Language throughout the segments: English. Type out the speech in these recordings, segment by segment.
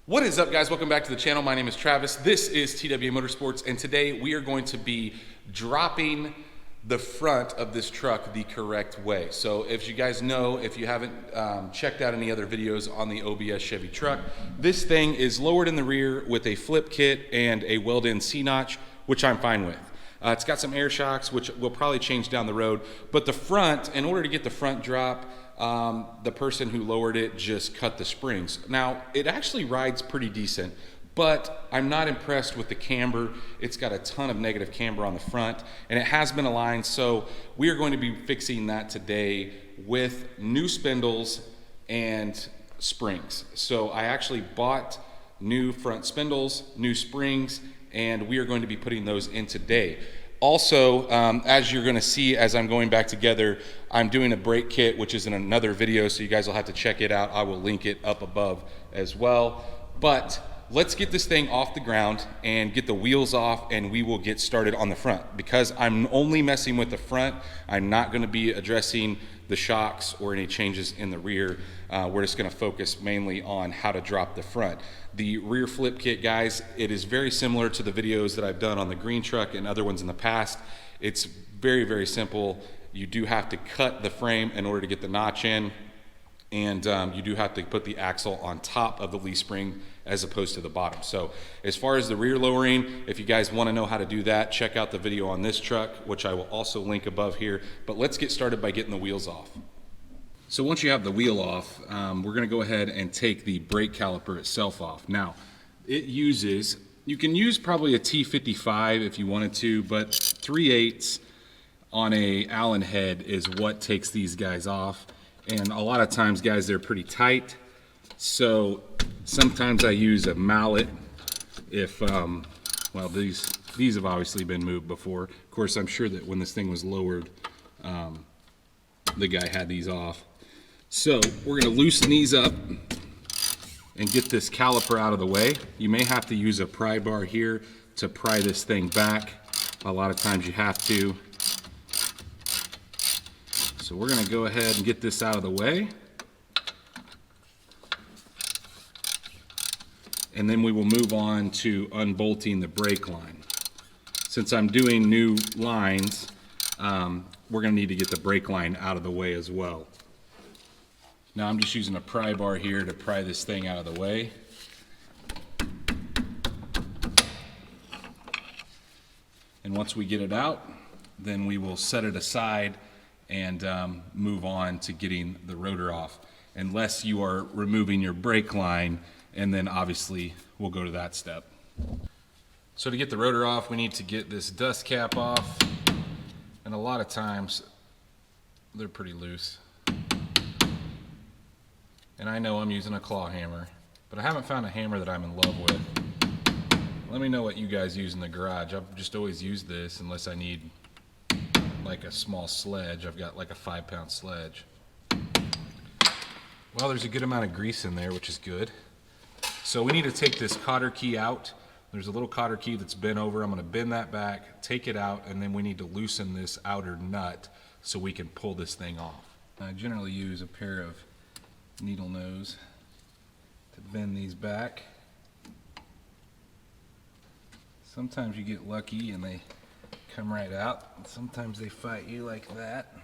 What is up, guys? Welcome back to the channel. My name is Travis. This is TWA Motorsports, and today we are going to be dropping the front of this truck the correct way. So if you guys know, if you haven't checked out any other videos on the OBS Chevy truck, this thing is lowered in the rear with a flip kit and a weld-in C-notch, which I'm fine with. It's got some air shocks, which will probably change down the road. But the front, in order to get the front drop, the person who lowered it just cut the springs. Now, it actually rides pretty decent, but I'm not impressed with the camber. It's got a ton of negative camber on the front, and it has been aligned, so we are going to be fixing that today with new spindles and springs. So I actually bought new front spindles, new springs, and we are going to be putting those in today. Also, as you're going to see as I'm going back together, I'm doing a brake kit, which is in another video, so you guys will have to check it out. I will link it up above as well. But let's get this thing off the ground and get the wheels off, and we will get started on the front. Because I'm only messing with the front, I'm not going to be addressing the shocks or any changes in the rear. We're just going to focus mainly on how to drop the front. The rear flip kit, guys, it is very similar to the videos that I've done on the green truck and other ones in the past. It's very, very simple. You do have to cut the frame in order to get the notch in, and you do have to put the axle on top of the leaf spring as opposed to the bottom. So as far as the rear lowering, if you guys want to know how to do that, check out the video on this truck, which I will also link above here. But let's get started by getting the wheels off. So once you have the wheel off, we're going to go ahead and take the brake caliper itself off. Now, you can use probably a T55 if you wanted to, but 3/8 on a Allen head is what takes these guys off. And a lot of times, guys, they're pretty tight. So sometimes I use a mallet if, well, these have obviously been moved before. Of course, I'm sure that when this thing was lowered, the guy had these off. So we're going to loosen these up and get this caliper out of the way. You may have to use a pry bar here to pry this thing back. A lot of times you have to. So we're going to go ahead and get this out of the way. And then we will move on to unbolting the brake line. Since I'm doing new lines, we're going to need to get the brake line out of the way as well. Now I'm just using a pry bar here to pry this thing out of the way. And once we get it out, then we will set it aside and move on to getting the rotor off. Unless you are removing your brake line, and then obviously we'll go to that step. So to get the rotor off, we need to get this dust cap off. And a lot of times they're pretty loose. And I know I'm using a claw hammer, but I haven't found a hammer that I'm in love with. Let me know what you guys use in the garage. I've just always used this unless I need like a small sledge. I've got like a 5-pound sledge. Well, there's a good amount of grease in there, which is good. So we need to take this cotter key out. There's a little cotter key that's bent over. I'm going to bend that back, take it out, and then we need to loosen this outer nut so we can pull this thing off. I generally use a pair of needle nose to bend these back. Sometimes you get lucky and they come right out, and sometimes they fight you like that.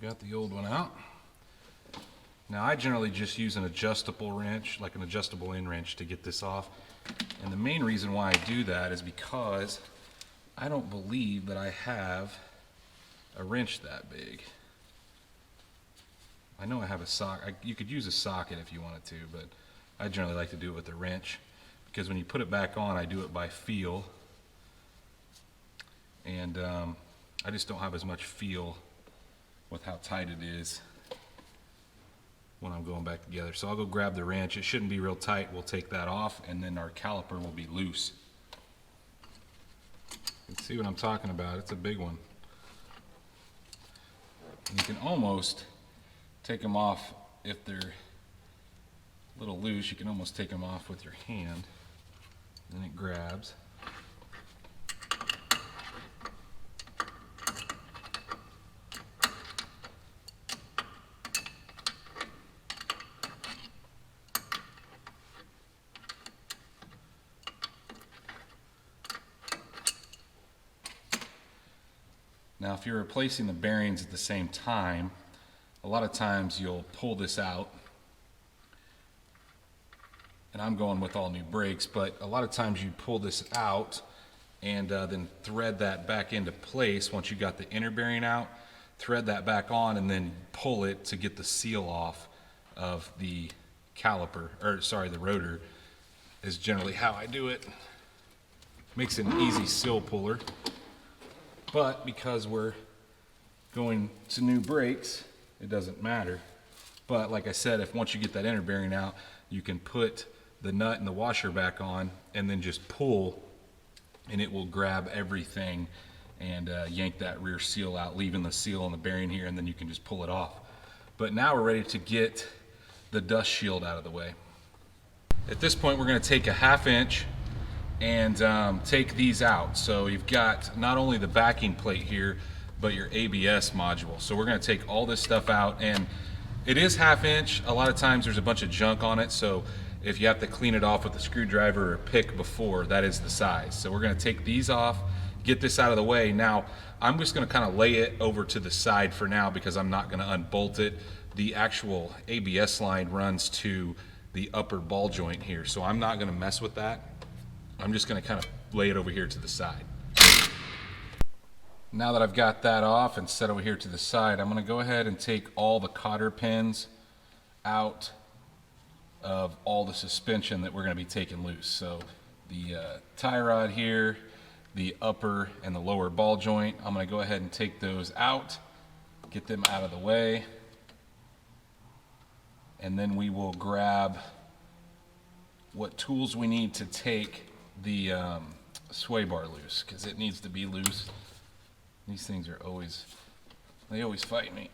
Got the old one out. Now I generally just use an adjustable wrench, like an adjustable end wrench, to get this off. And the main reason why I do that is because I don't believe that I have a wrench that big. I know I have a socket. You could use a socket if you wanted to, but I generally like to do it with a wrench, because when you put it back on, I do it by feel. And I just don't have as much feel with how tight it is when I'm going back together. So I'll go grab the wrench. It shouldn't be real tight. We'll take that off, and then our caliper will be loose. You can see what I'm talking about. It's a big one. And you can almost take them off if they're a little loose. You can almost take them off with your hand. Then it Now if you're replacing the bearings at the same time, a lot of times you'll pull this out, and I'm going with all new brakes, but a lot of times you pull this out and then thread that back into place. Once you got the inner bearing out, thread that back on and then pull it to get the seal off of the caliper, or sorry, the rotor, is generally how I do it. Makes it an easy seal puller, but because we're going to new brakes, it doesn't matter. But like I said, if once you get that inner bearing out, you can put the nut and the washer back on and then just pull, and it will grab everything and yank that rear seal out, leaving the seal on the bearing here, and then you can just pull it off. But now we're ready to get the dust shield out of the way. At this point, we're going to take a 1/2 inch and take these out. So you've got not only the backing plate here, but your ABS module. So we're going to take all this stuff out, and it is 1/2 inch. A lot of times there's a bunch of junk on it, so if you have to clean it off with a screwdriver or a pick before, that is the size. So we're going to take these off, get this out of the way. Now I'm just going to kind of lay it over to the side for now because I'm not going to unbolt it. The actual ABS line runs to the upper ball joint here, so I'm not going to mess with that. I'm just going to kind of lay it over here to the side. Now that I've got that off and set over here to the side, I'm going to go ahead and take all the cotter pins out of all the suspension that we're going to be taking loose. So the tie rod here, the upper and the lower ball joint, I'm going to go ahead and take those out, get them out of the way, and then we will grab what tools we need to take the sway bar loose, because it needs to be loose. These things are always, they always fight me.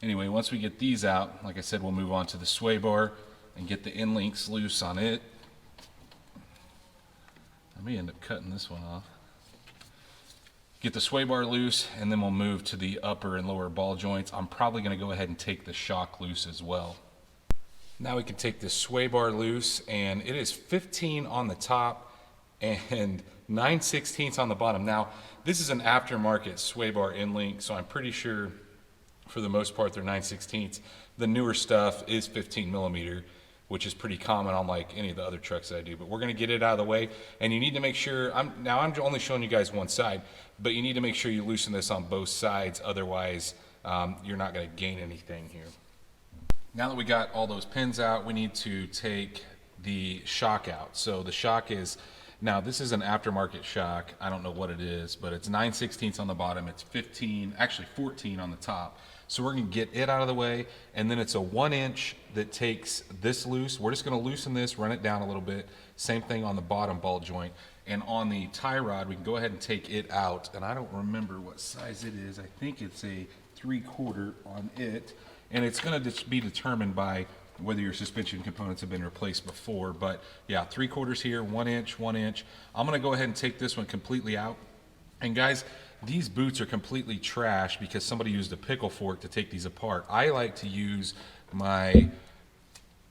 Anyway, once we get these out, like I said, we'll move on to the sway bar and get the end links loose on it. I may end up cutting this one off. Get the sway bar loose, and then we'll move to the upper and lower ball joints. I'm probably going to go ahead and take the shock loose as well. Now we can take this sway bar loose, and it is 15 on the top and 9/16 on the bottom. Now, this is an aftermarket sway bar end link, so I'm pretty sure for the most part they're 9/16. The newer stuff is 15 millimeter, which is pretty common on like any of the other trucks that I do. But we're gonna get it out of the way, and you need to make sure, I'm only showing you guys one side, but you need to make sure you loosen this on both sides, otherwise you're not gonna gain anything here. Now that we got all those pins out, we need to take the shock out. So the shock is, now this is an aftermarket shock. I don't know what it is, but it's 9/16 on the bottom. It's 15, actually 14 on the top. So we're gonna get it out of the way, and then it's a 1 inch that takes this loose. We're just gonna loosen this, run it down a little bit. Same thing on the bottom ball joint. And on the tie rod, we can go ahead and take it out. And I don't remember what size it is. I think it's a 3/4 on it. And it's gonna be determined by whether your suspension components have been replaced before. But yeah, 3/4 here, 1 inch, 1 inch. I'm gonna go ahead and take this one completely out. And guys, these boots are completely trash because somebody used a pickle fork to take these apart. I like to use my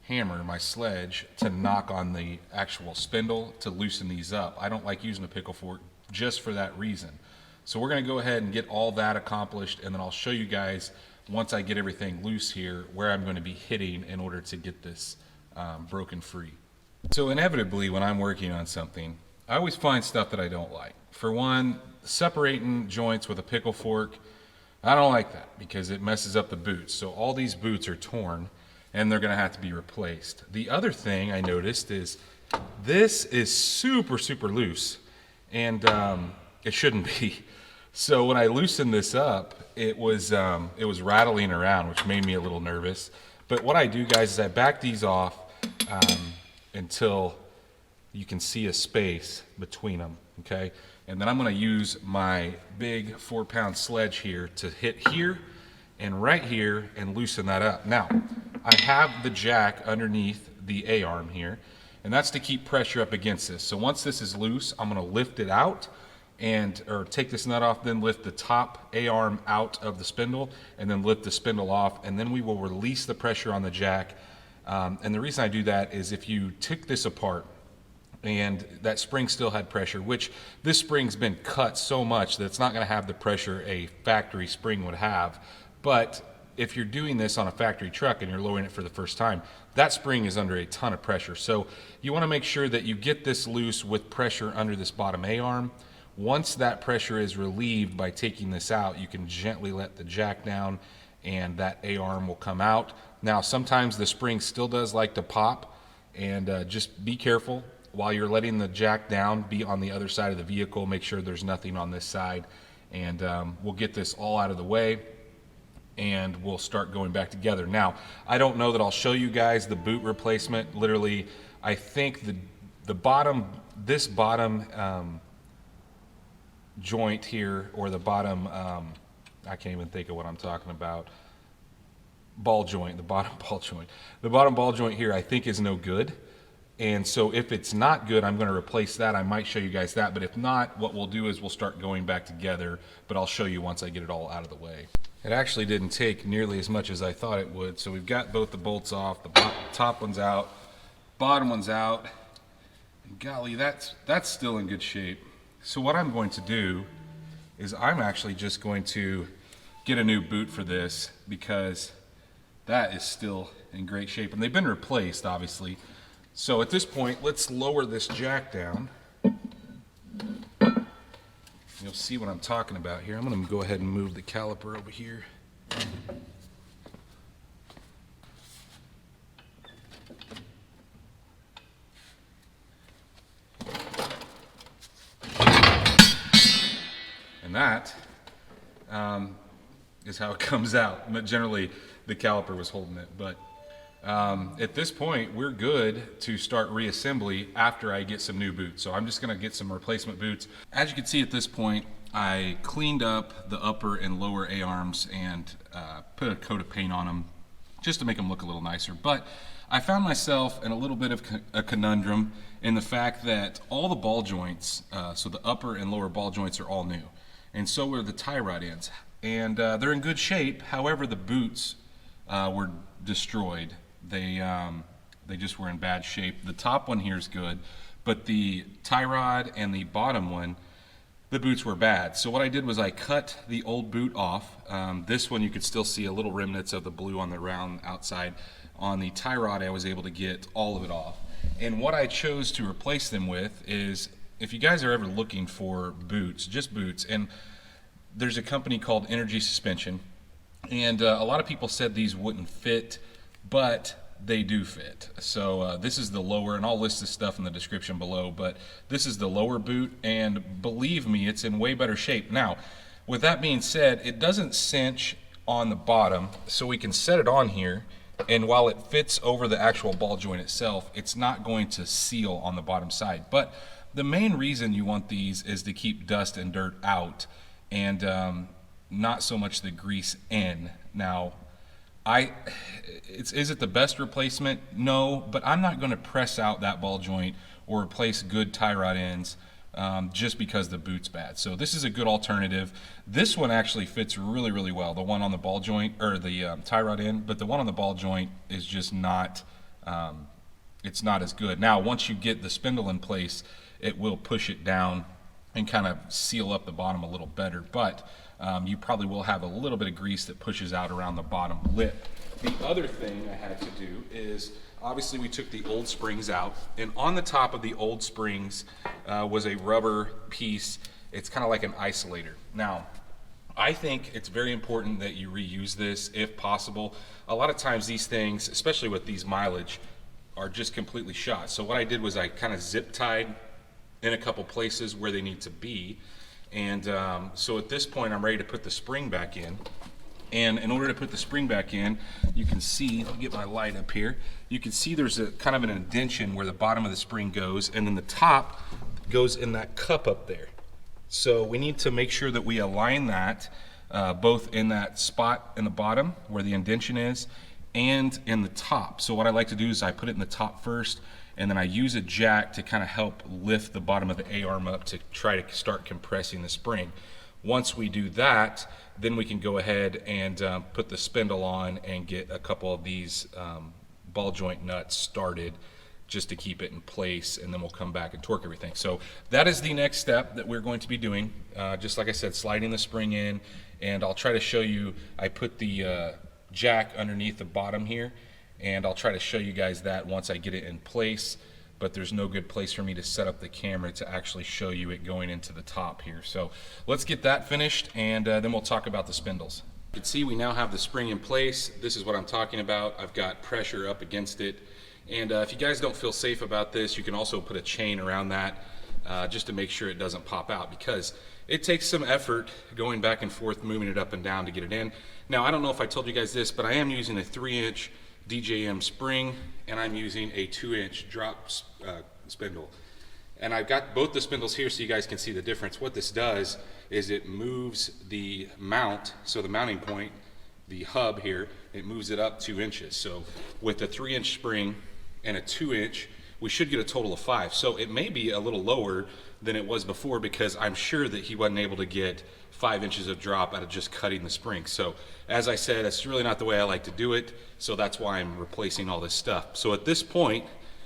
hammer, my sledge, to knock on the actual spindle to loosen these up. I don't like using a pickle fork just for that reason. So we're gonna go ahead and get all that accomplished, and then I'll show you guys once I get everything loose here where I'm going to be hitting in order to get this broken free. So inevitably when I'm working on something, I always find stuff that I don't like. For one, separating joints with a pickle fork, I don't like that because it messes up the boots. So all these boots are torn and they're going to have to be replaced. The other thing I noticed is this is super, super loose, and it shouldn't be. So when I loosened this up, it was rattling around, which made me a little nervous. But what I do, guys, is I back these off until you can see a space between them, okay? And then I'm gonna use my big 4-pound sledge here to hit here and right here and loosen that up. Now, I have the jack underneath the A-arm here, and that's to keep pressure up against this. So once this is loose, I'm gonna lift it out, or take this nut off, then lift the top A-arm out of the spindle, and then lift the spindle off, and then we will release the pressure on the jack. And the reason I do that is if you took this apart and that spring still had pressure, which this spring's been cut so much that it's not going to have the pressure a factory spring would have. But if you're doing this on a factory truck and you're lowering it for the first time, that spring is under a ton of pressure. So you want to make sure that you get this loose with pressure under this bottom A-arm. Once that pressure is relieved by taking this out, you can gently let the jack down and that A-arm will come out. Now, sometimes the spring still does like to pop, and just be careful. While you're letting the jack down, be on the other side of the vehicle. Make sure there's nothing on this side. And we'll get this all out of the way, and we'll start going back together. Now, I don't know that I'll show you guys the boot replacement. Literally, I think the bottom, this bottom joint here, or the bottom, I can't even think of what I'm talking about, ball joint, the bottom ball joint. The bottom ball joint here I think is no good. And so if it's not good, I'm going to replace that. I might show you guys that, but if not, what we'll do is we'll start going back together, but I'll show you once I get it all out of the way. It actually didn't take nearly as much as I thought it would. So we've got both the bolts off, the top one's out, bottom one's out, and golly, that's still in good shape. So what I'm going to do is I'm actually just going to get a new boot for this, because that is still in great shape, and they've been replaced, obviously. So at this point, let's lower this jack down. You'll see what I'm talking about here. I'm going to go ahead and move the caliper over here. And that is how it comes out. But generally, the caliper was holding it. But at this point, we're good to start reassembly after I get some new boots. So I'm just going to get some replacement boots. As you can see at this point, I cleaned up the upper and lower A-arms and put a coat of paint on them just to make them look a little nicer. But I found myself in a little bit of a conundrum in the fact that all the ball joints, so the upper and lower ball joints, are all new. And so are the tie rod ends. And they're in good shape. However, the boots were destroyed. They just were in bad shape. The top one here is good, but the tie rod and the bottom one, the boots were bad. So what I did was I cut the old boot off. This one you could still see a little remnants of the blue on the round outside. On the tie rod, I was able to get all of it off. And what I chose to replace them with is, if you guys are ever looking for boots, just boots, and there's a company called Energy Suspension, and a lot of people said these wouldn't fit, but they do fit. So this is the lower, and I'll list this stuff in the description below, but this is the lower boot, and believe me, it's in way better shape. Now, with that being said, it doesn't cinch on the bottom, so we can set it on here, and while it fits over the actual ball joint itself, it's not going to seal on the bottom side. But the main reason you want these is to keep dust and dirt out, and not so much the grease in. Now, is it the best replacement? No, but I'm not going to press out that ball joint or replace good tie rod ends just because the boot's bad. So this is a good alternative. This one actually fits really, really well, the one on the ball joint, or the tie rod end, but the one on the ball joint is just not, it's not as good. Now, once you get the spindle in place, it will push it down and kind of seal up the bottom a little better, but you probably will have a little bit of grease that pushes out around the bottom lip. The other thing I had to do is, obviously we took the old springs out, and on the top of the old springs was a rubber piece. It's kind of like an isolator. Now, I think it's very important that you reuse this if possible. A lot of times these things, especially with these mileage, are just completely shot. So what I did was I kind of zip tied in a couple places where they need to be. And so at this point, I'm ready to put the spring back in. And in order to put the spring back in, you can see, let me get my light up here. You can see there's a kind of an indentation where the bottom of the spring goes, and then the top goes in that cup up there. So we need to make sure that we align that both in that spot in the bottom where the indentation is and in the top. So what I like to do is I put it in the top first, and then I use a jack to kind of help lift the bottom of the A-arm up to try to start compressing the spring. Once we do that, then we can go ahead and put the spindle on and get a couple of these ball joint nuts started, just to keep it in place, and then we'll come back and torque everything. So that is the next step that we're going to be doing. Just like I said, sliding the spring in, and I'll try to show you, I put the jack underneath the bottom here, and I'll try to show you guys that once I get it in place, but there's no good place for me to set up the camera to actually show you it going into the top here. So let's get that finished, and then we'll talk about the spindles. You can see we now have the spring in place. This is what I'm talking about. I've got pressure up against it. And if you guys don't feel safe about this, you can also put a chain around that just to make sure it doesn't pop out, because it takes some effort going back and forth, moving it up and down to get it in. Now, I don't know if I told you guys this, but I am using a 3-inch DJM spring, and I'm using a 2-inch drop spindle. And I've got both the spindles here so you guys can see the difference. What this does is it moves the mount, so the mounting point, the hub here, it moves it up 2 inches. So with a 3-inch spring and a 2-inch, we should get a total of 5. So it may be a little lower than it was before, because I'm sure that he wasn't able to get 5 inches of drop out of just cutting the spring. So as I said, it's really not the way I like to do it, so that's why I'm replacing all this stuff. So at this point,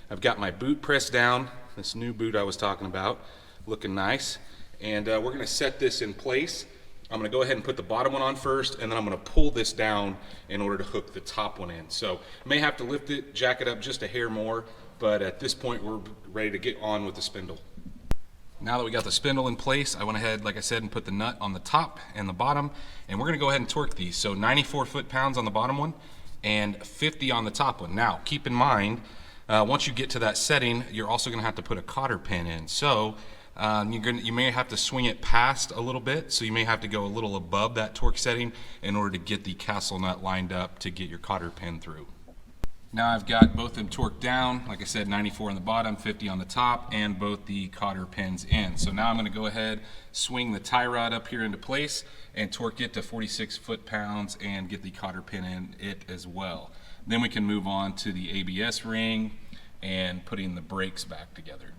I've got my boot pressed down, this new boot I was talking about, looking nice, and we're going to set this in place. I'm going to go ahead and put the bottom one on first, and then I'm going to pull this down in order to hook the top one in. So may have to lift it, jack it up just a hair more, but at this point we're ready to get on with the spindle. Now that we got the spindle in place, I went ahead, like I said, and put the nut on the top and the bottom, and we're going to go ahead and torque these. So 94 foot-pounds on the bottom one and 50 on the top one. Now keep in mind, once you get to that setting, you're also going to have to put a cotter pin in. So you may have to swing it past a little bit, so you may have to go a little above that torque setting in order to get the castle nut lined up to get your cotter pin through. Now I've got both of them torqued down, like I said, 94 on the bottom, 50 on the top, and both the cotter pins in. So now I'm going to go ahead, swing the tie rod up here into place, and torque it to 46 foot-pounds and get the cotter pin in it as well. Then we can move on to the ABS ring and putting the brakes back together.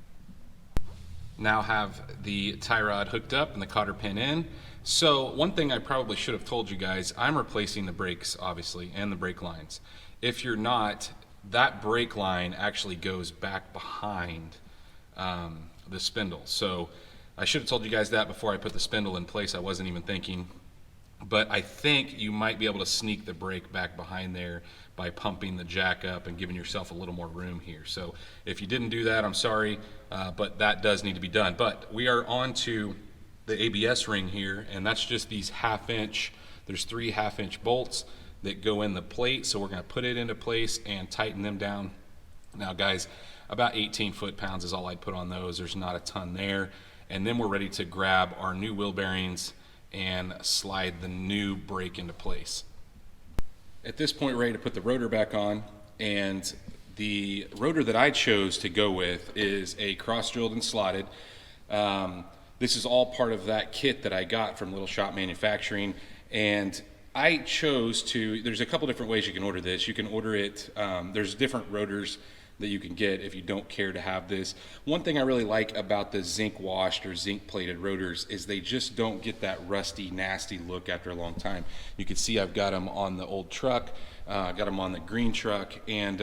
Now have the tie rod hooked up and the cotter pin in. So one thing I probably should have told you guys, I'm replacing the brakes obviously and the brake lines. If you're not, that brake line actually goes back behind the spindle. So I should have told you guys that before I put the spindle in place. I wasn't even thinking, but I think you might be able to sneak the brake back behind there by pumping the jack up and giving yourself a little more room here. So if you didn't do that, I'm sorry, but that does need to be done. But we are on to the ABS ring here, and that's just these 1/2 inch, there's 3 1/2 inch bolts that go in the plate. So we're going to put it into place and tighten them down. Now guys, about 18 foot-pounds is all I'd put on those. There's not a ton there. And then we're ready to grab our new wheel bearings and slide the new brake into place. At this point, we're ready to put the rotor back on, and the rotor that I chose to go with is a cross-drilled and slotted. This is all part of that kit that I got from Little Shop Manufacturing, and I chose to, there's a couple different ways you can order this. You can order it, there's different rotors that you can get if you don't care to have this. One thing I really like about the zinc washed or zinc plated rotors is they just don't get that rusty, nasty look after a long time. You can see I've got them on the old truck, got them on the green truck, and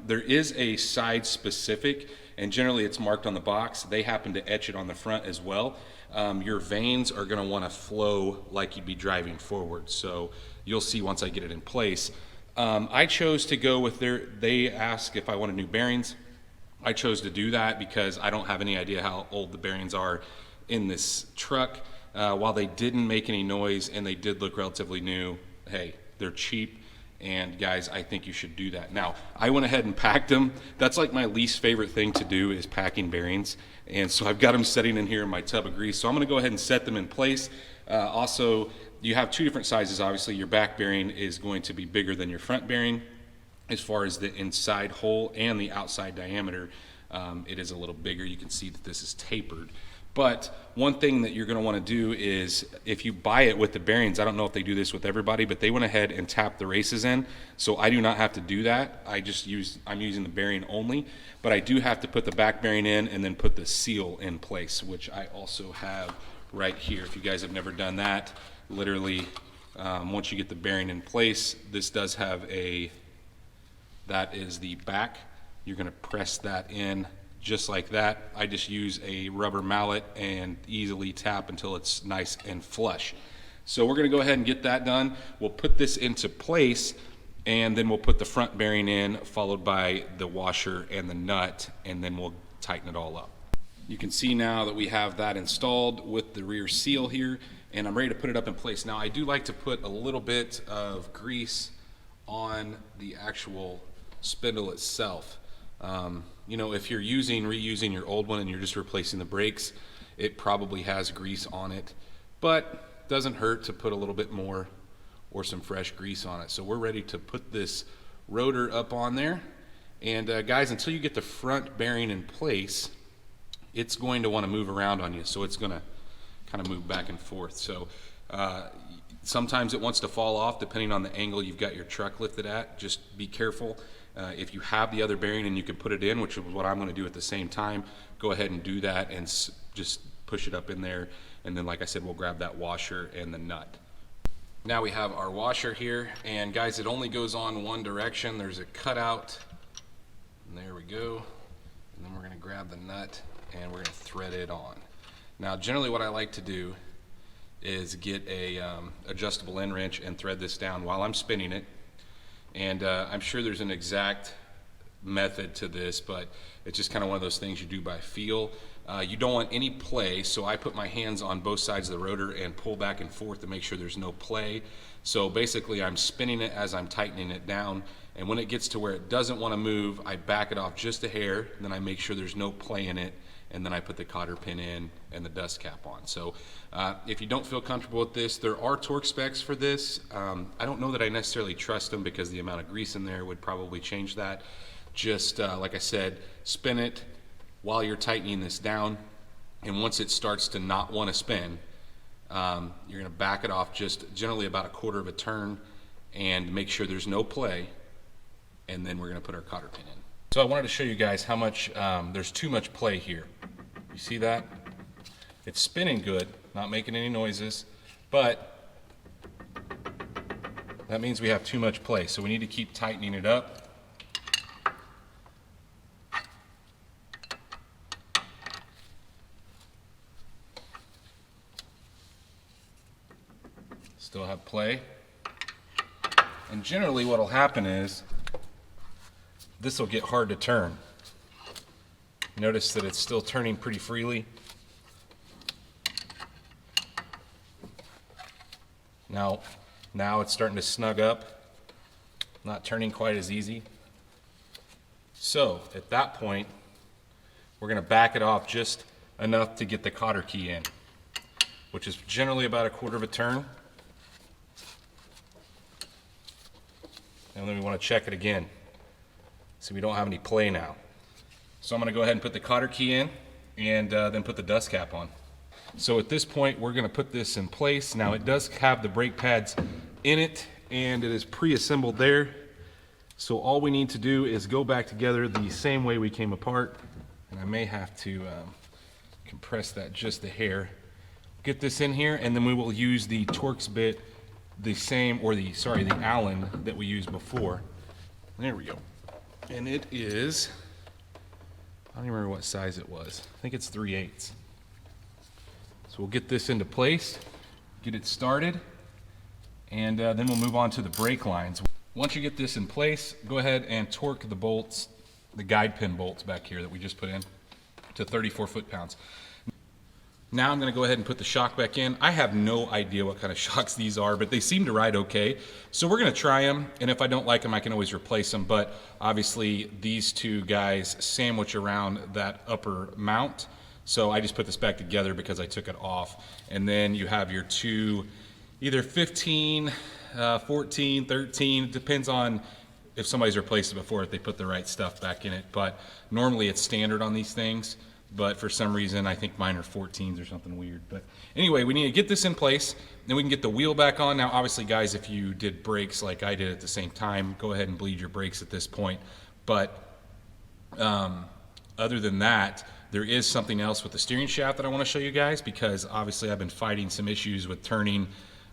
there is a side specific, and generally it's marked on the box. They happen to etch it on the front as well. Your vanes are going to want to flow like you'd be driving forward, so you'll see once I get it in place. I chose to go with they asked if I wanted new bearings. I chose to do that because I don't have any idea how old the bearings are in this truck. While they didn't make any noise and they did look relatively new, hey, they're cheap, and guys, I think you should do that. Now, I went ahead and packed them. That's like my least favorite thing to do, is packing bearings. And so I've got them sitting in here in my tub of grease. So I'm going to go ahead and set them in place. Also, you have 2 different sizes. Obviously, your back bearing is going to be bigger than your front bearing as far as the inside hole and the outside diameter. It is a little bigger. You can see that this is tapered. But one thing that you're going to want to do is, if you buy it with the bearings, I don't know if they do this with everybody, but they went ahead and tapped the races in. So I do not have to do that. I'm using the bearing only, but I do have to put the back bearing in and then put the seal in place, which I also have right here. If you guys have never done that, literally, once you get the bearing in place, this does have that is the back you're gonna press that in just like that. I just use a rubber mallet and easily tap until it's nice and flush. So we're gonna go ahead and get that done. We'll put this into place, and then we'll put the front bearing in, followed by the washer and the nut, and then we'll tighten it all up. You can see now that we have that installed with the rear seal here, and I'm ready to put it up in place. Now I do like to put a little bit of grease on the actual spindle itself. You know, if you're reusing your old one and you're just replacing the brakes, it probably has grease on it, but doesn't hurt to put a little bit more or some fresh grease on it. So we're ready to put this rotor up on there. And guys, until you get the front bearing in place, it's going to want to move around on you. So it's going to kind of move back and forth. So sometimes it wants to fall off depending on the angle you've got your truck lifted at. Just be careful. If you have the other bearing and you can put it in, which is what I'm going to do at the same time, go ahead and do that and just push it up in there. And then, like I said, we'll grab that washer and the nut. Now we have our washer here, and guys, it only goes on one direction. There's a cutout, and there we go. And then we're going to grab the nut and we're going to thread it on. Now, generally what I like to do is get a adjustable end wrench and thread this down while I'm spinning it. And I'm sure there's an exact method to this, but it's just kind of one of those things you do by feel. You don't want any play, so I put my hands on both sides of the rotor and pull back and forth to make sure there's no play. So basically I'm spinning it as I'm tightening it down, and when it gets to where it doesn't want to move, I back it off just a hair, then I make sure there's no play in it, and then I put the cotter pin in and the dust cap on. So if you don't feel comfortable with this, there are torque specs for this. I don't know that I necessarily trust them because the amount of grease in there would probably change that. Just like I said, spin it while you're tightening this down, and once it starts to not want to spin, you're going to back it off just generally about a quarter of a turn and make sure there's no play, and then we're going to put our cotter pin in. So I wanted to show you guys how much there's too much play here. You see that? It's spinning good, not making any noises, but that means we have too much play, so we need to keep tightening it up. Still have play. And generally what will happen is this will get hard to turn. Notice that it's still turning pretty freely. Now it's starting to snug up, not turning quite as easy. So at that point, we're going to back it off just enough to get the cotter key in, which is generally about a quarter of a turn. And then we want to check it again. So we don't have any play now. So I'm going to go ahead and put the cotter key in and then put the dust cap on. So at this point we're going to put this in place. Now it does have the brake pads in it and it is pre-assembled there. So all we need to do is go back together the same way we came apart. And I may have to compress that just a hair. Get this in here, and then we will use the Torx bit the same, or the Allen that we used before. There we go. And it is, I don't even remember what size it was. I think it's 3/8. So we'll get this into place, get it started, and then we'll move on to the brake lines. Once you get this in place, go ahead and torque the bolts, the guide pin bolts back here that we just put in, to 34 foot-pounds. Now I'm going to go ahead and put the shock back in. I have no idea what kind of shocks these are, but they seem to ride okay. So we're going to try them, and if I don't like them, I can always replace them. But obviously these two guys sandwich around that upper mount. So I just put this back together because I took it off. And then you have your two, either 15, 14, 13. It depends on if somebody's replaced it before, if they put the right stuff back in it. But normally it's standard on these things. But for some reason, I think mine are 14s or something weird. But anyway, we need to get this in place, then we can get the wheel back on. Now, obviously, guys, if you did brakes like I did at the same time, go ahead and bleed your brakes at this point. But other than that, there is something else with the steering shaft that I want to show you guys, because obviously I've been fighting some issues with turning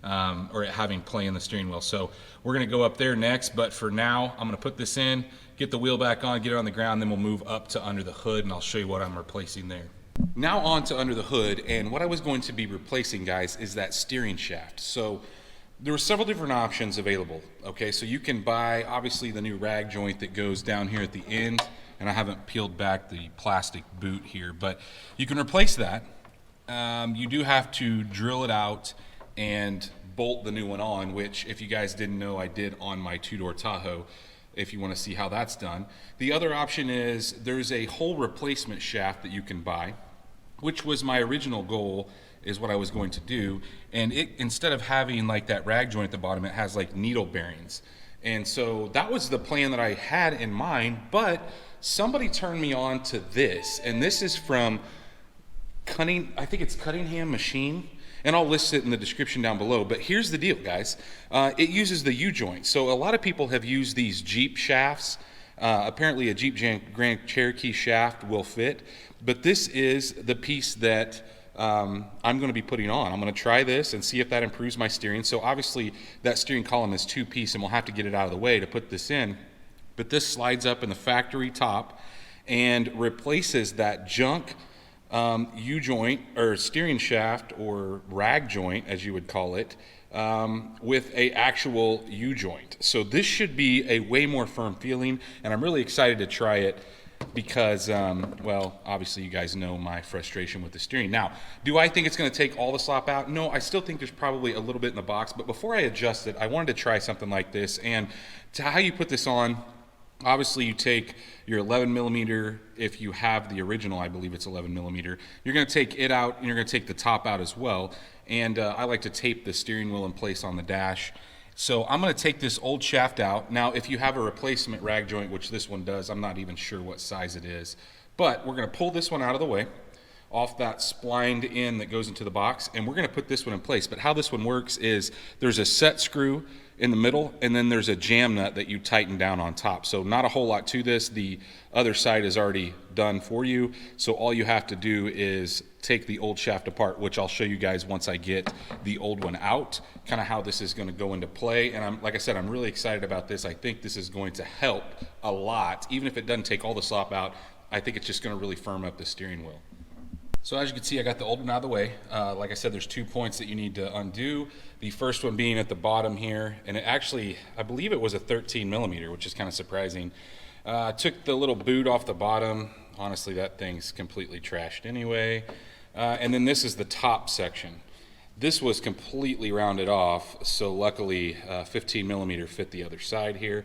or it having play in the steering wheel. So we're going to go up there next, but for now I'm going to put this in, get the wheel back on, get it on the ground, then we'll move up to under the hood and I'll show you what I'm replacing there. Now on to under the hood, and what I was going to be replacing, guys, is that steering shaft. So there were several different options available. Okay, so you can buy obviously the new rag joint that goes down here at the end, and I haven't peeled back the plastic boot here, but you can replace that. You do have to drill it out and bolt the new one on, which if you guys didn't know, I did on my two-door Tahoe, if you want to see how that's done. The other option is there's a whole replacement shaft that you can buy, which was my original goal, is what I was going to do. And it, instead of having like that rag joint at the bottom, it has like needle bearings. And so that was the plan that I had in mind, but somebody turned me on to this, and this is from I think it's Cunningham Machine, and I'll list it in the description down below. But here's the deal, guys. It uses the U-joint. So a lot of people have used these Jeep shafts. Apparently a Jeep Grand Cherokee shaft will fit, but this is the piece that I'm going to be putting on. I'm going to try this and see if that improves my steering. So obviously that steering column is two-piece, and we'll have to get it out of the way to put this in. But this slides up in the factory top and replaces that junk U-joint or steering shaft, or rag joint as you would call it, with a actual U-joint. So this should be a way more firm feeling, and I'm really excited to try it because, well, obviously you guys know my frustration with the steering. Now, do I think it's going to take all the slop out? No, I still think there's probably a little bit in the box, but before I adjust it, I wanted to try something like this. And to how you put this on, obviously you take your 11 millimeter, if you have the original, I believe it's 11 millimeter, you're going to take it out and you're going to take the top out as well. And I like to tape the steering wheel in place on the dash. So I'm going to take this old shaft out. Now if you have a replacement rag joint, which this one does, I'm not even sure what size it is, but we're going to pull this one out of the way off that splined end that goes into the box, and we're going to put this one in place. But how this one works is there's a set screw in the middle, and then there's a jam nut that you tighten down on top. So not a whole lot to this. The other side is already done for you. So all you have to do is take the old shaft apart, which I'll show you guys once I get the old one out, kind of how this is going to go into play. And like I said, I'm really excited about this. I think this is going to help a lot. Even if it doesn't take all the slop out, I think it's just going to really firm up the steering wheel. So as you can see, I got the old one out of the way. Like I said, there's 2 points that you need to undo. The first one being at the bottom here, and it actually, I believe it was a 13 millimeter, which is kind of surprising. Took the little boot off the bottom. Honestly, that thing's completely trashed anyway. And then this is the top section. This was completely rounded off, so luckily 15 millimeter fit the other side here.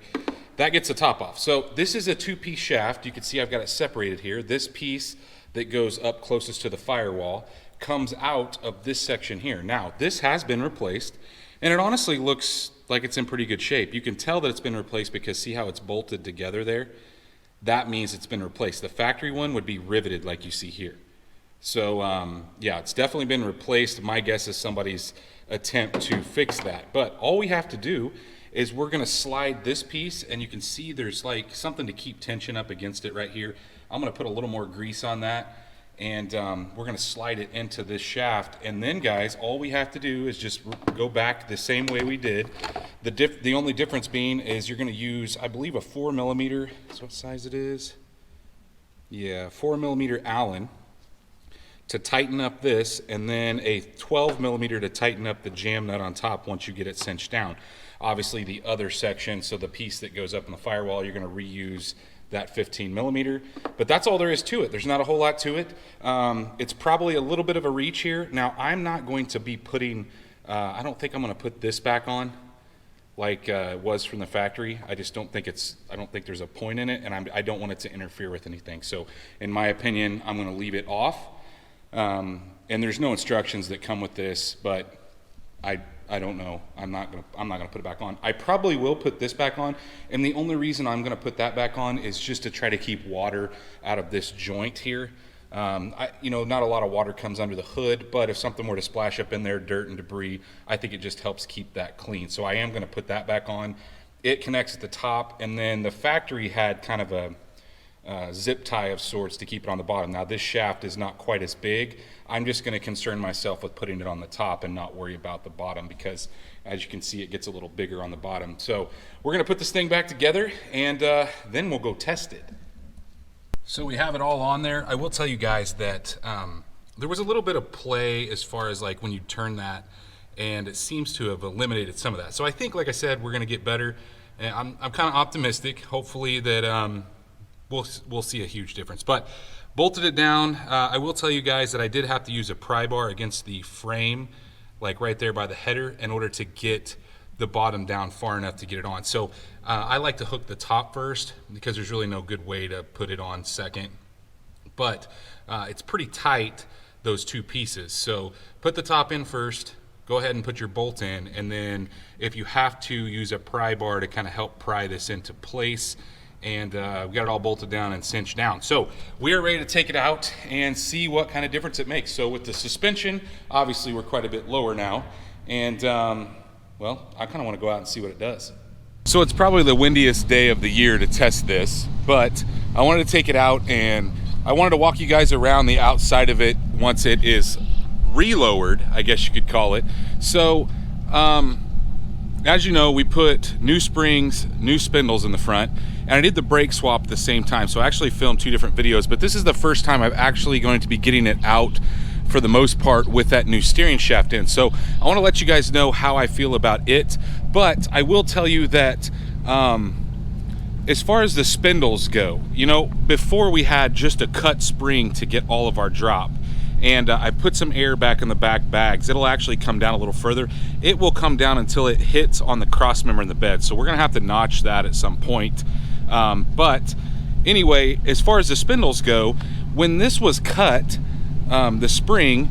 That gets the top off. So this is a 2-piece shaft. You can see I've got it separated here. This piece that goes up closest to the firewall comes out of this section here. Now, this has been replaced, and it honestly looks like it's in pretty good shape. You can tell that it's been replaced because see how it's bolted together there? That means it's been replaced. The factory one would be riveted like you see here. So, yeah, it's definitely been replaced. My guess is somebody's attempt to fix that. But all we have to do is we're going to slide this piece, and you can see there's like something to keep tension up against it right here. I'm going to put a little more grease on that, and we're going to slide it into this shaft. And then, guys, all we have to do is just go back the same way we did. The only difference being is you're going to use, I believe, a 4 millimeter. That's what size it is. Yeah, 4 millimeter Allen to tighten up this, and then a 12 millimeter to tighten up the jam nut on top once you get it cinched down. Obviously, the other section, so the piece that goes up in the firewall, you're going to reuse that 15 millimeter, but that's all there is to it. There's not a whole lot to it. It's probably a little bit of a reach here. Now, I'm not going to be putting, I don't think I'm going to put this back on like it was from the factory. I just don't think I don't think there's a point in it, and I don't want it to interfere with anything. So in my opinion, I'm going to leave it off. And there's no instructions that come with this, but I don't know. I'm not gonna put it back on. I probably will put this back on, and the only reason I'm gonna put that back on is just to try to keep water out of this joint here. You know, not a lot of water comes under the hood, but if something were to splash up in there, dirt and debris, I think it just helps keep that clean. So I am gonna put that back on. It connects at the top, and then the factory had kind of zip tie of sorts to keep it on the bottom. Now this shaft is not quite as big. I'm just going to concern myself with putting it on the top and not worry about the bottom, because as you can see, it gets a little bigger on the bottom. So we're going to put this thing back together, and then we'll go test it. So we have it all on there. I will tell you guys that there was a little bit of play as far as like when you turn that, and it seems to have eliminated some of that. So I think, like I said, we're going to get better. And I'm kind of optimistic, hopefully, that we'll see a huge difference. But bolted it down. I will tell you guys that I did have to use a pry bar against the frame, like right there by the header, in order to get the bottom down far enough to get it on. So I like to hook the top first, because there's really no good way to put it on second. But it's pretty tight, those two pieces. So put the top in first, go ahead and put your bolt in, and then if you have to, use a pry bar to kind of help pry this into place. And we got it all bolted down and cinched down. So we are ready to take it out and see what kind of difference it makes. So with the suspension, obviously we're quite a bit lower now. And well, I kind of want to go out and see what it does. So it's probably the windiest day of the year to test this, but I wanted to take it out and I wanted to walk you guys around the outside of it once it is relowered, I guess you could call it. So as you know, we put new springs, new spindles in the front, and I did the brake swap at the same time. So I actually filmed two different videos, but this is the first time I'm actually going to be getting it out for the most part with that new steering shaft in. So I want to let you guys know how I feel about it, but I will tell you that as far as the spindles go, you know, before we had just a cut spring to get all of our drop, and I put some air back in the back bags. It'll actually come down a little further. It will come down until it hits on the cross member in the bed. So we're gonna have to notch that at some point. But anyway, as far as the spindles go, when this was cut, the spring,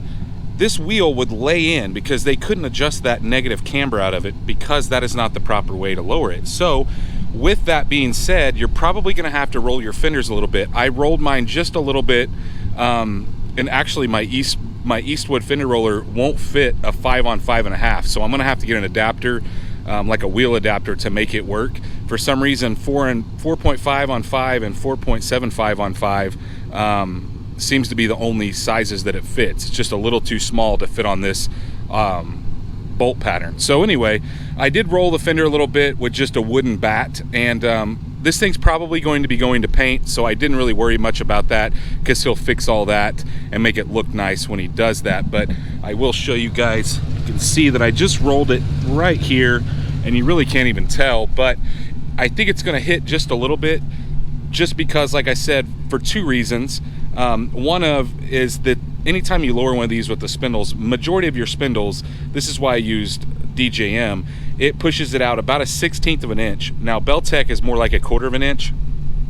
this wheel would lay in because they couldn't adjust that negative camber out of it, because that is not the proper way to lower it. So with that being said, you're probably gonna have to roll your fenders a little bit. I rolled mine just a little bit, and actually my Eastwood fender roller won't fit a 5 on 5.5, so I'm gonna have to get an adapter, like a wheel adapter, to make it work. For some reason 4.5 on 5 and 4.75 on 5 seems to be the only sizes that it fits. It's just a little too small to fit on this bolt pattern. So anyway, I did roll the fender a little bit with just a wooden bat, and this thing's probably going to be going to paint, so I didn't really worry much about that, because he'll fix all that and make it look nice when he does that. But I will show you guys. You can see that I just rolled it right here, and you really can't even tell, but I think it's going to hit just a little bit, just because, like I said, for two reasons. One is that anytime you lower one of these with the spindles, majority of your spindles, this is why I used DJM, it pushes it out about a 1/16 of an inch. Now Beltec is more like a 1/4 of an inch,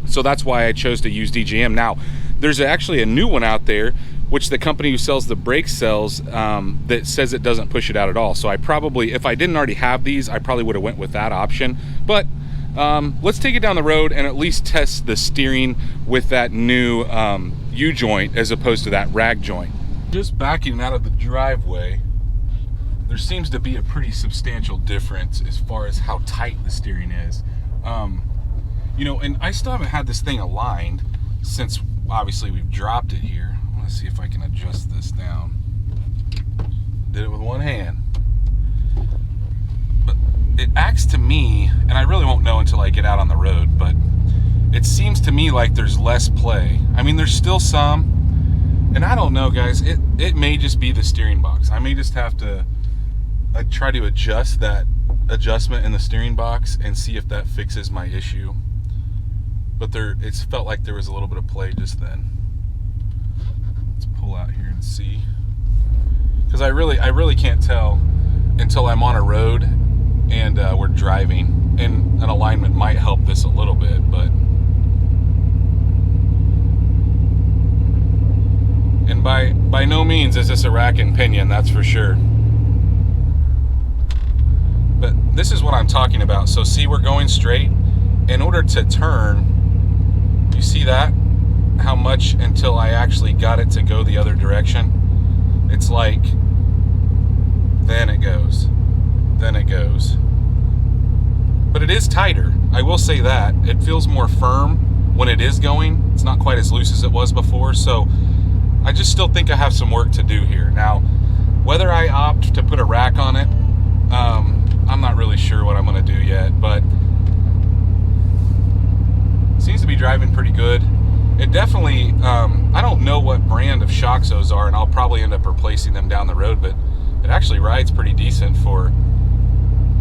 so that's why I chose to use DJM. Now there's actually a new one out there, which the company who sells the brakes sells, that says it doesn't push it out at all. So I probably, if I didn't already have these, I probably would have went with that option. But let's take it down the road and at least test the steering with that new U-joint as opposed to that rag joint. Just backing out of the driveway, there seems to be a pretty substantial difference as far as how tight the steering is. You know, and I still haven't had this thing aligned since obviously we've dropped it here. I want to see if I can adjust this down. Did it with one hand. But it acts to me, and I really won't know until I get out on the road, but it seems to me like there's less play. I mean, there's still some, and I don't know, guys. It may just be the steering box. I may just have to try to adjust that adjustment in the steering box and see if that fixes my issue. But it's felt like there was a little bit of play just then. Let's pull out here and see, because I really can't tell until I'm on a road and we're driving, and an alignment might help this a little bit, but and by no means is this a rack and pinion, that's for sure. But this is what I'm talking about. So see, we're going straight. In order to turn, you see that? How much until I actually got it to go the other direction? It's like, then it goes, then it goes. But it is tighter, I will say that. It feels more firm, when it is going, it's not quite as loose as it was before. So I just still think I have some work to do here. Now, whether I opt to put a rack on it, I'm not really sure what I'm going to do yet, but it seems to be driving pretty good. It definitely, I don't know what brand of shocks those are, and I'll probably end up replacing them down the road, but it actually rides pretty decent for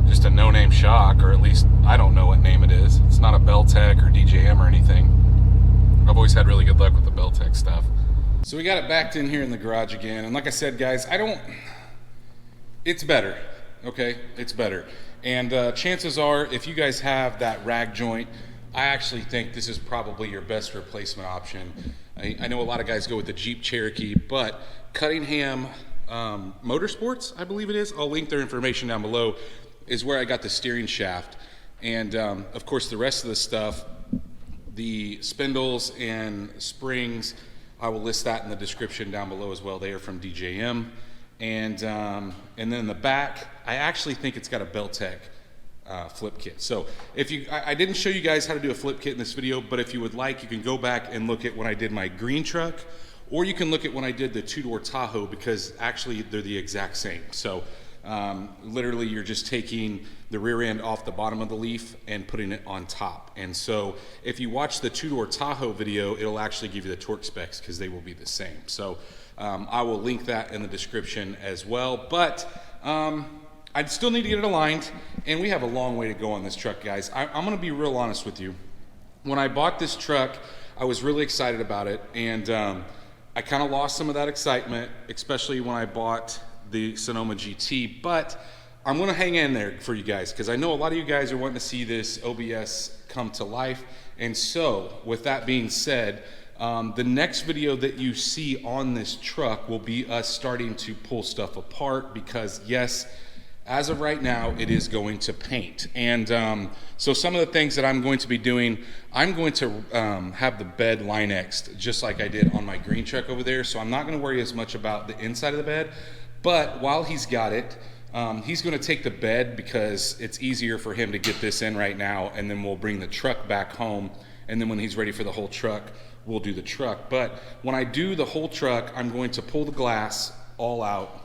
just a no-name shock, or at least I don't know what name it is. It's not a Beltec or DJM or anything. I've always had really good luck with the Beltec stuff. So we got it backed in here in the garage again, and like I said, guys, it's better, okay? It's better. And chances are, if you guys have that rag joint, I actually think this is probably your best replacement option. I know a lot of guys go with the Jeep Cherokee, but Cunningham Motorsports, I believe it is, I'll link their information down below, is where I got the steering shaft. And of course the rest of the stuff, the spindles and springs, I will list that in the description down below as well. They are from DJM. And then in the back, I actually think it's got a Beltec flip kit. So if I didn't show you guys how to do a flip kit in this video, but if you would like, you can go back and look at when I did my green truck, or you can look at when I did the two-door Tahoe, because actually they're the exact same. So literally you're just taking the rear end off the bottom of the leaf and putting it on top. And so if you watch the two-door Tahoe video, it'll actually give you the torque specs, because they will be the same. So I will link that in the description as well. But I still need to get it aligned, and we have a long way to go on this truck, guys. I'm gonna be real honest with you. When I bought this truck, I was really excited about it, and I kind of lost some of that excitement, especially when I bought the Sonoma GT, but I'm gonna hang in there for you guys, because I know a lot of you guys are wanting to see this OBS come to life. And so with that being said, the next video that you see on this truck will be us starting to pull stuff apart, because yes, as of right now, it is going to paint. And so some of the things that I'm going to be doing, I'm going to have the bed Line-X'd just like I did on my green truck over there. So I'm not gonna worry as much about the inside of the bed, but while he's got it, he's gonna take the bed, because it's easier for him to get this in right now, and then we'll bring the truck back home, and then when he's ready for the whole truck, we'll do the truck. But when I do the whole truck, I'm going to pull the glass all out.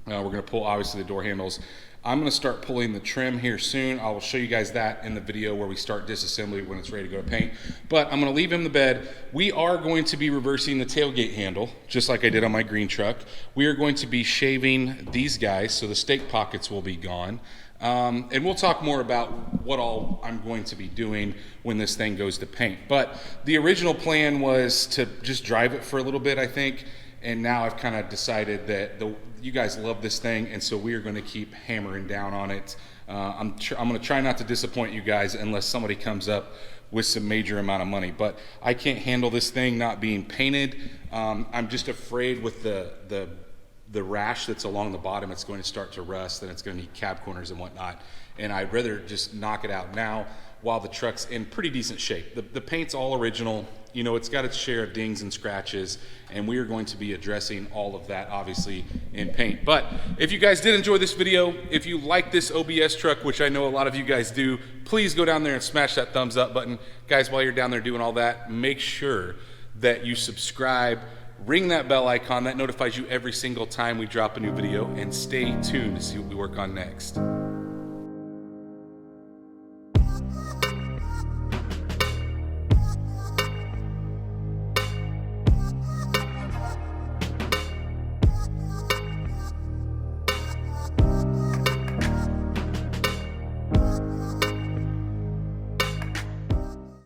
We're gonna pull, obviously, the door handles. I'm gonna start pulling the trim here soon. I will show you guys that in the video where we start disassembly when it's ready to go to paint. But I'm gonna leave him the bed. We are going to be reversing the tailgate handle, just like I did on my green truck. We are going to be shaving these guys, so the stake pockets will be gone. And we'll talk more about what all I'm going to be doing when this thing goes to paint. But the original plan was to just drive it for a little bit, I think. And now I've kind of decided that you guys love this thing, and so we are going to keep hammering down on it. I'm going to try not to disappoint you guys unless somebody comes up with some major amount of money. But I can't handle this thing not being painted. I'm just afraid with the rash that's along the bottom, it's going to start to rust, and it's going to need cab corners and whatnot. And I'd rather just knock it out now while the truck's in pretty decent shape. The paint's all original. You know, it's got its share of dings and scratches, and we are going to be addressing all of that, obviously, in paint. But if you guys did enjoy this video, if you like this OBS truck, which I know a lot of you guys do, please go down there and smash that thumbs up button. Guys, while you're down there doing all that, make sure that you subscribe, ring that bell icon. That notifies you every single time we drop a new video, and stay tuned to see what we work on next.